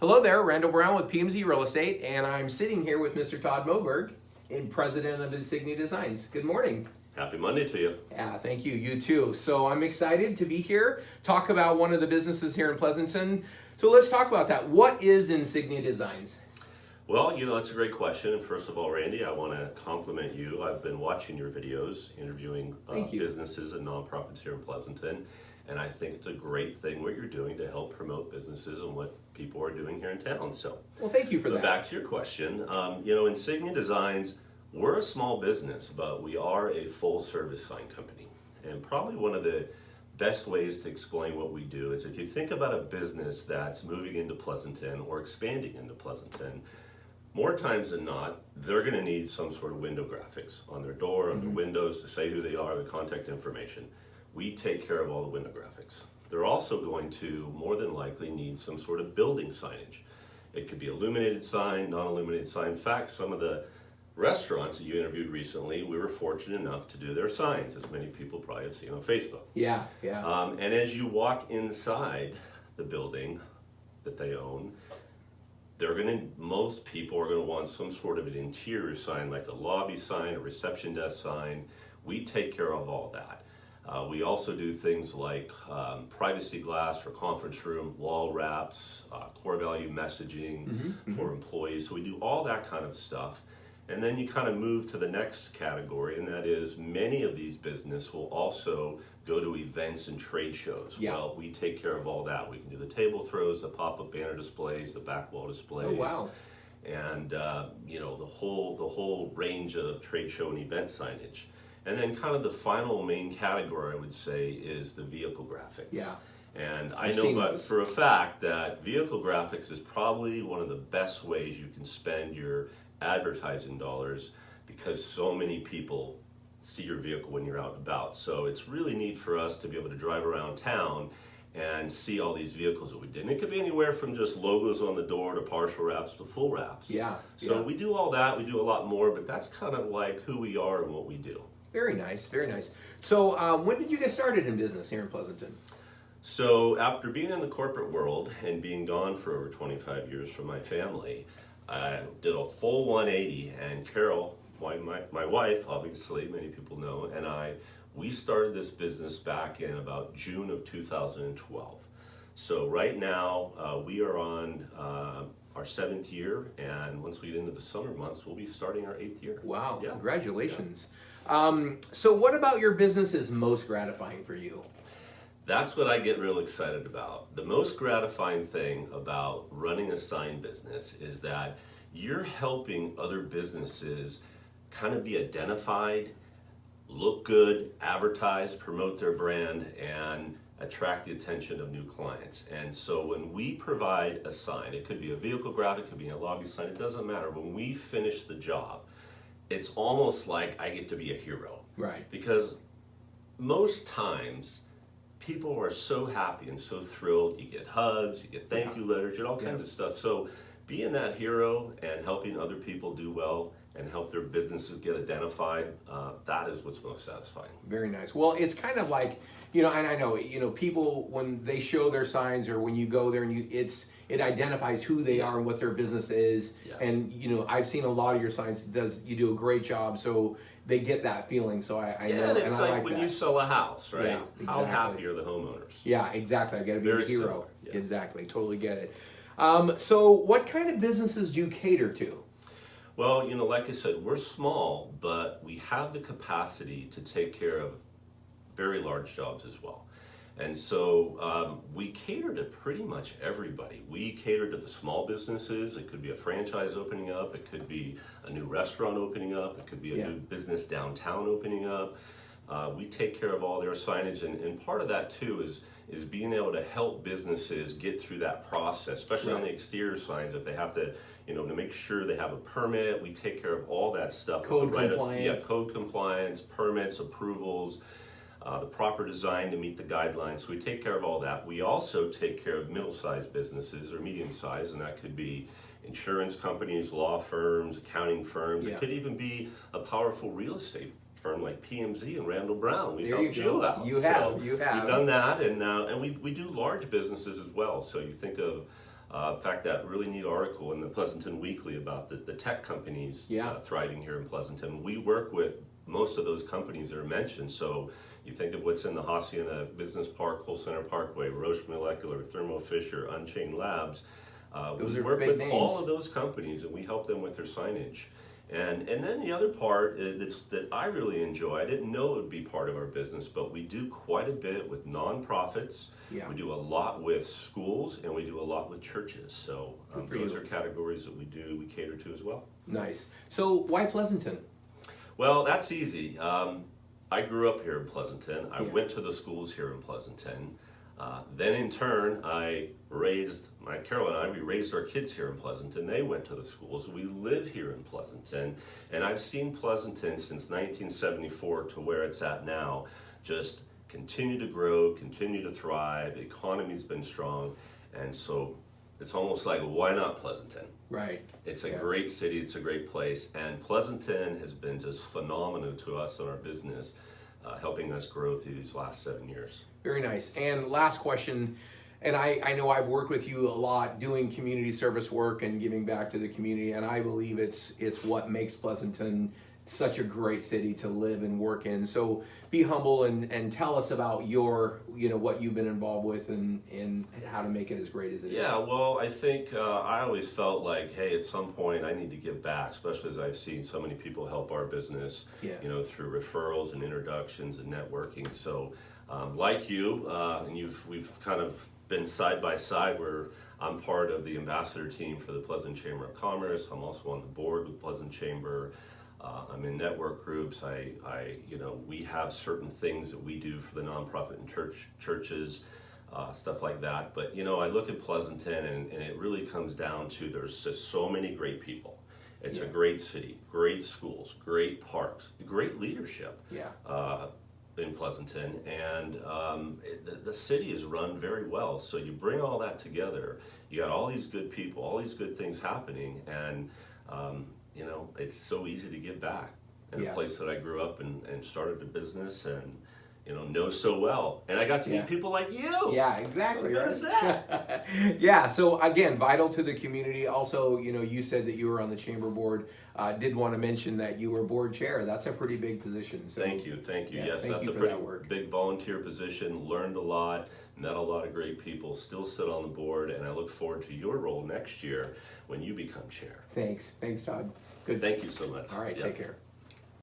Hello there, Randall Brown with PMZ Real Estate, and I'm sitting here with Mr. Todd Moberg, and president of Insignia Designs. Good morning. Happy Monday to you. Yeah, thank you. You too. So I'm excited to be here, talk about one of the businesses here in Pleasanton. So let's talk about that. What is Insignia Designs? Well, that's a great question. And first of all, Randy, I want to compliment you. I've been watching your videos, interviewing businesses and nonprofits here in Pleasanton. And I think it's a great thing what you're doing to help promote businesses and what people are doing here in town. So, well, thank you for that. Back to your question. Insignia Designs, we're a small business, but we are a full service sign company. And probably one of the best ways to explain what we do is if you think about a business that's moving into Pleasanton or expanding into Pleasanton, more times than not, they're going to need some sort of window graphics on their door, on their windows to say who they are, their contact information. We take care of all the window graphics. They're also going to more than likely need some sort of building signage. It could be illuminated sign, non-illuminated sign. In fact, some of the restaurants that you interviewed recently, we were fortunate enough to do their signs, as many people probably have seen on Facebook. Yeah. And as you walk inside the building that they own, most people are going to want some sort of an interior sign, like a lobby sign, a reception desk sign. We take care of all that. We also do things like privacy glass for conference room, wall wraps, core value messaging for employees. So we do all that kind of stuff. And then you kind of move to the next category, and that is many of these businesses will also go to events and trade shows. Yeah. Well, we take care of all that. We can do the table throws, the pop-up banner displays, the back wall displays. Oh, wow. And the whole range of trade show and event signage. And then kind of the final main category, I would say, is the vehicle graphics. Yeah. And I know for a fact that vehicle graphics is probably one of the best ways you can spend your advertising dollars because so many people see your vehicle when you're out and about. So it's really neat for us to be able to drive around town and see all these vehicles that we did. And it could be anywhere from just logos on the door to partial wraps to full wraps. Yeah. So we do all that, we do a lot more, but that's kind of like who we are and what we do. Very nice, very nice. So when did you get started in business here in Pleasanton? So after being in the corporate world and being gone for over 25 years from my family, I did a full 180, and Carol, my wife, obviously, many people know, and we started this business back in about June of 2012. So right now, we are on our 7th year, and once we get into the summer months, we'll be starting our 8th year. Wow, yeah. Congratulations. Yeah. So what about your business is most gratifying for you? That's what I get real excited about. The most gratifying thing about running a sign business is that you're helping other businesses kind of be identified, look good, advertise, promote their brand, and attract the attention of new clients. And so when we provide a sign, it could be a vehicle graphic, it could be a lobby sign, it doesn't matter. When we finish the job, it's almost like I get to be a hero. Right. Because most times, people are so happy and so thrilled. You get hugs, you get thank you letters, you get all kinds of stuff. So being that hero and helping other people do well and help their businesses get identified, that is what's most satisfying. Very nice. Well, it's kind of like, and I know, people, when they show their signs or when you go there and it identifies who they are and what their business is. Yeah. And, I've seen a lot of your signs, you do a great job. So they get that feeling. So I know, and it's and I like when you sell a house, right? Yeah, exactly. How happy are the homeowners? Yeah, exactly. I got to be the hero. Yeah. Exactly. Totally get it. So what kind of businesses do you cater to? Well, like I said, we're small, but we have the capacity to take care of very large jobs as well. And so we cater to pretty much everybody. We cater to the small businesses. It could be a franchise opening up. It could be a new restaurant opening up. It could be a new business downtown opening up. We take care of all their signage. And part of that, too, is being able to help businesses get through that process, especially on the exterior signs. If they have to, to make sure they have a permit, we take care of all that stuff. Code compliance. Code compliance, permits, approvals. The proper design to meet the guidelines. So we take care of all that. We also take care of middle-sized businesses or medium-sized, and that could be insurance companies, law firms, accounting firms. It could even be a powerful real estate firm like PMZ and Randall Brown. We helped you out. You have. We've done that, and we do large businesses as well. So you think of In fact, that really neat article in the Pleasanton Weekly about the tech companies thriving here in Pleasanton. We work with most of those companies that are mentioned. So you think of what's in the Hacienda Business Park, Cole Center Parkway, Roche Molecular, Thermo Fisher, Unchained Labs. Those we are work big with names. all of those companies, and we help them with their signage. And then the other part that I really enjoy, I didn't know it would be part of our business, but we do quite a bit with nonprofits. Yeah. We do a lot with schools, and we do a lot with churches. So those you. are categories that we cater to as well. Nice. So why Pleasanton? Well, that's easy. I grew up here in Pleasanton. I went to the schools here in Pleasanton. Then in turn, Carol and I, we raised our kids here in Pleasanton. They went to the schools. We live here in Pleasanton. And I've seen Pleasanton since 1974 to where it's at now, just continue to grow, continue to thrive. The economy's been strong. And so it's almost like, why not Pleasanton? Right. It's a great city, it's a great place, and Pleasanton has been just phenomenal to us in our business, helping us grow through these last 7 years. Very nice. And last question, and I know I've worked with you a lot doing community service work and giving back to the community, and I believe it's what makes Pleasanton such a great city to live and work in. So be humble and tell us about what you've been involved with and how to make it as great as it is. Yeah, well, I think I always felt like, hey, at some point I need to give back, especially as I've seen so many people help our business, through referrals and introductions and networking. So like you, and we've kind of been side by side where I'm part of the ambassador team for the Pleasant Chamber of Commerce. I'm also on the board with Pleasant Chamber. I'm in network groups. We have certain things that we do for the nonprofit and churches, stuff like that. But I look at Pleasanton, and it really comes down to there's just so many great people. It's a great city, great schools, great parks, great leadership. In Pleasanton, and the city is run very well. So you bring all that together, you got all these good people, all these good things happening, and it's so easy to give back in a place that I grew up and started a business and know so well. And I got to meet people like you. Yeah, exactly. What is that? Yeah, so again, vital to the community. Also, you said that you were on the chamber board. Did want to mention that you were board chair. That's a pretty big position. So, Thank you. Yeah, Yes, that's a pretty big volunteer position. Learned a lot, met a lot of great people, still sit on the board, and I look forward to your role next year when you become chair. Thanks, Todd. Good. Thank you so much. All right, take care.